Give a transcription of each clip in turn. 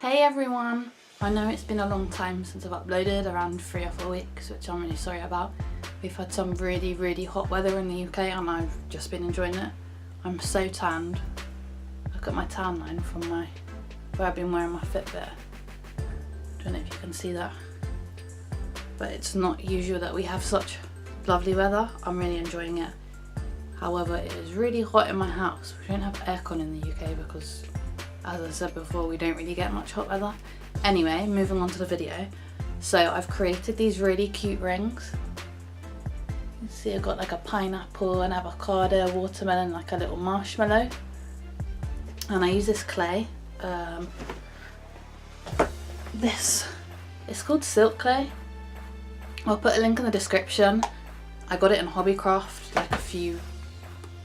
Hey everyone! I know it's been a long time since I've uploaded, around 3 or 4 weeks, which I'm really sorry about. We've had some really hot weather in the UK and I've just been enjoying it. I'm so tanned. Look at my tan line from where I've been wearing my Fitbit. Don't know if you can see that. But it's not usual that we have such lovely weather. I'm really enjoying it. However, it is really hot in my house. We don't have aircon in the UK because, as I said before, we don't really get much hot weather. Anyway, moving on to the video. So I've created these really cute rings. You can see I've got like a pineapple, an avocado, watermelon, like a little marshmallow. And I use this clay. It's called silk clay. I'll put a link in the description. I got it in Hobbycraft like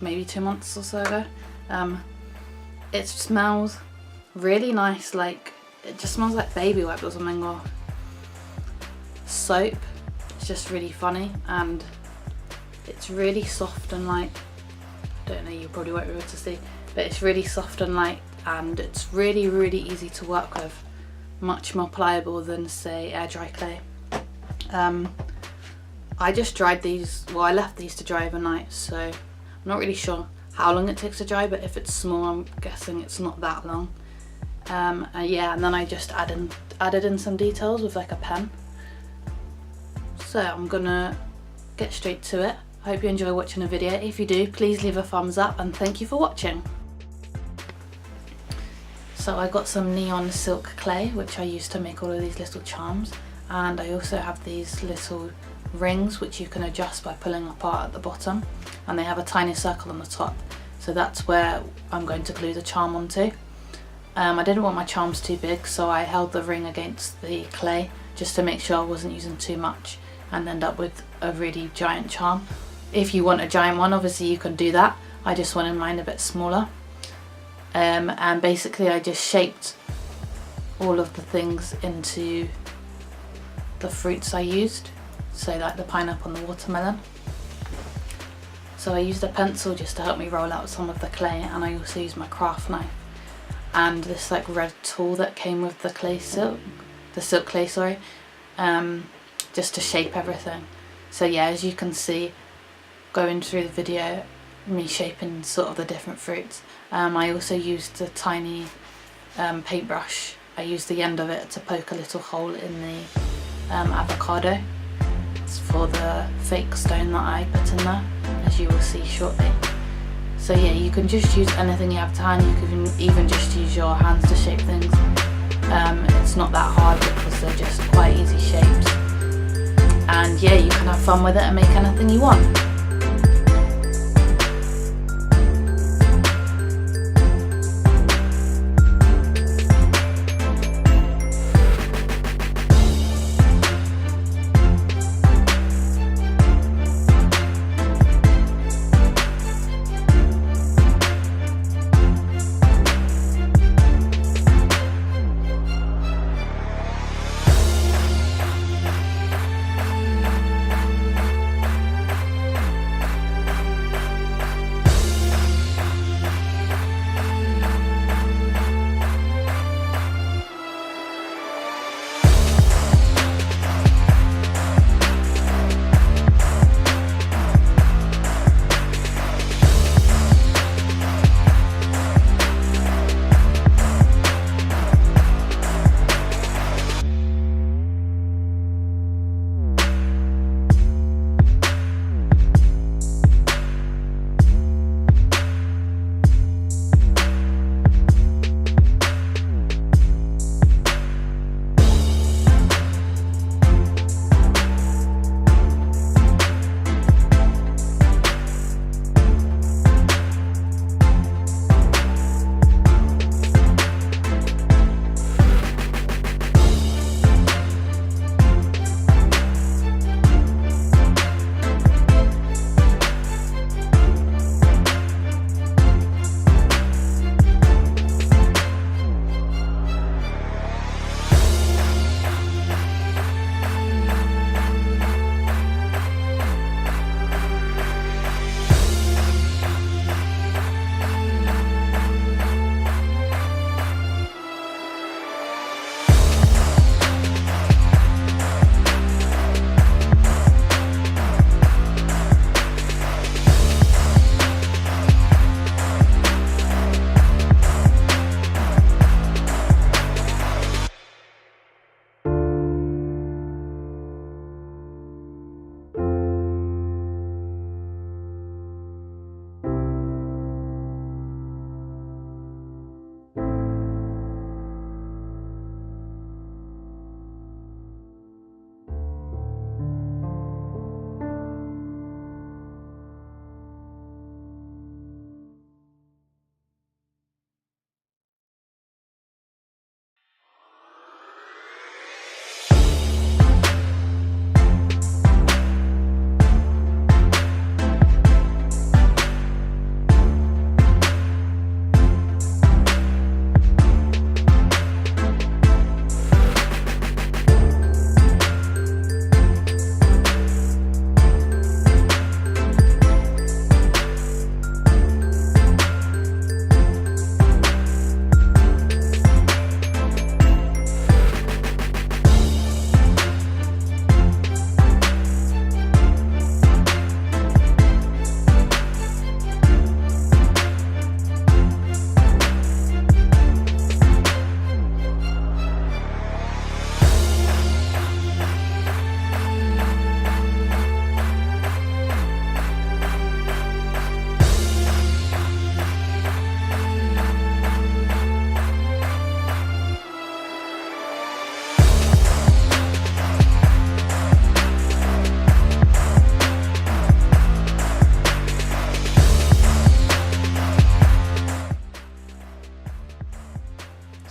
maybe 2 months or so ago. It smells really nice, like it just smells like baby wipes or something, or soap. It's just really funny and it's really soft and light. Don't know, you probably won't be able to see, but it's really soft and light and it's really easy to work with. Much more pliable than, say, air dry clay. I just dried these, well, I left these to dry overnight, so I'm not really sure how long it takes to dry, but if it's small, I'm guessing it's not that long. Yeah, and then I just added in some details with like a pen. So I'm gonna get straight to it. I hope you enjoy watching the video. If you do, please leave a thumbs up and thank you for watching. So I got some neon silk clay, which I used to make all of these little charms, and I also have these little rings which you can adjust by pulling apart at the bottom, and they have a tiny circle on the top, so that's where I'm going to glue the charm onto. I didn't want my charms too big, so I held the ring against the clay just to make sure I wasn't using too much and end up with a really giant charm. If you want a giant one, obviously you can do that. I just wanted mine a bit smaller. And basically I just shaped all of the things into the fruits I used, so like the pineapple and the watermelon. So I used a pencil just to help me roll out some of the clay, and I also used my craft knife and this like red tool that came with the silk clay, sorry, just to shape everything. So yeah, as you can see going through the video, me shaping sort of the different fruits. I also used a tiny paintbrush. I used the end of it to poke a little hole in the avocado. It's for the fake stone that I put in there, as you will see shortly. So yeah, you can just use anything you have to hand. You can even just use your hands to shape things. It's not that hard because they're just quite easy shapes. And yeah, you can have fun with it and make anything you want.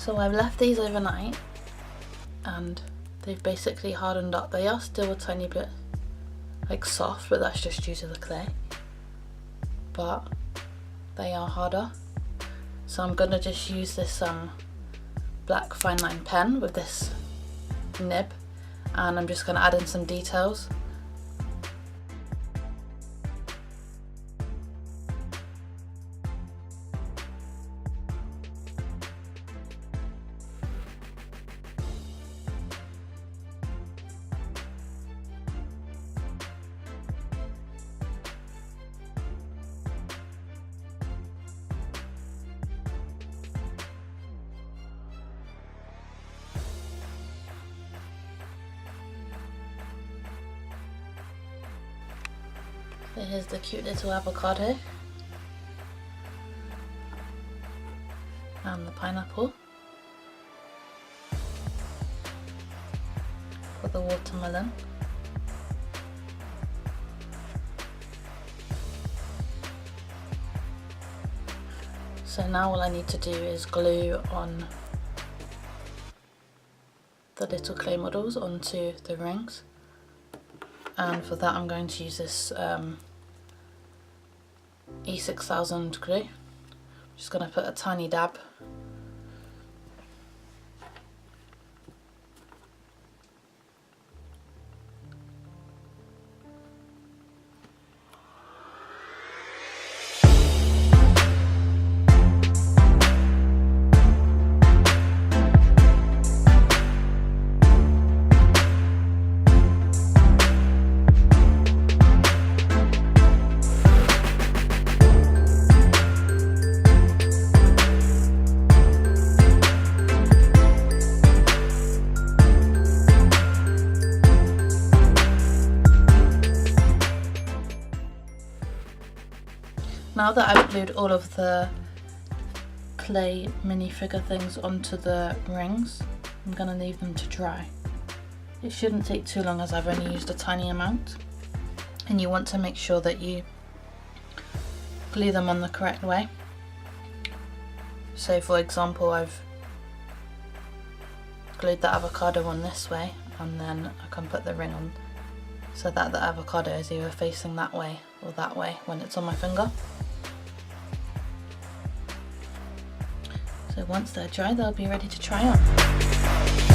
So I've left these overnight and they've basically hardened up. They are still a tiny bit like soft, but that's just due to the clay. But they are harder. So I'm gonna just use this black fine line pen with this nib, and I'm just gonna add in some details. So here's the cute little avocado and the pineapple for the watermelon. So now all I need to do is glue on the little clay models onto the rings, and for that I'm going to use this E6000 glue. I'm just going to put a tiny dab. Now that I've glued all of the clay minifigure things onto the rings, I'm going to leave them to dry. It shouldn't take too long as I've only used a tiny amount, and you want to make sure that you glue them on the correct way. So for example, I've glued the avocado on this way, and then I can put the ring on so that the avocado is either facing that way or that way when it's on my finger. So once they're dry, they'll be ready to try on.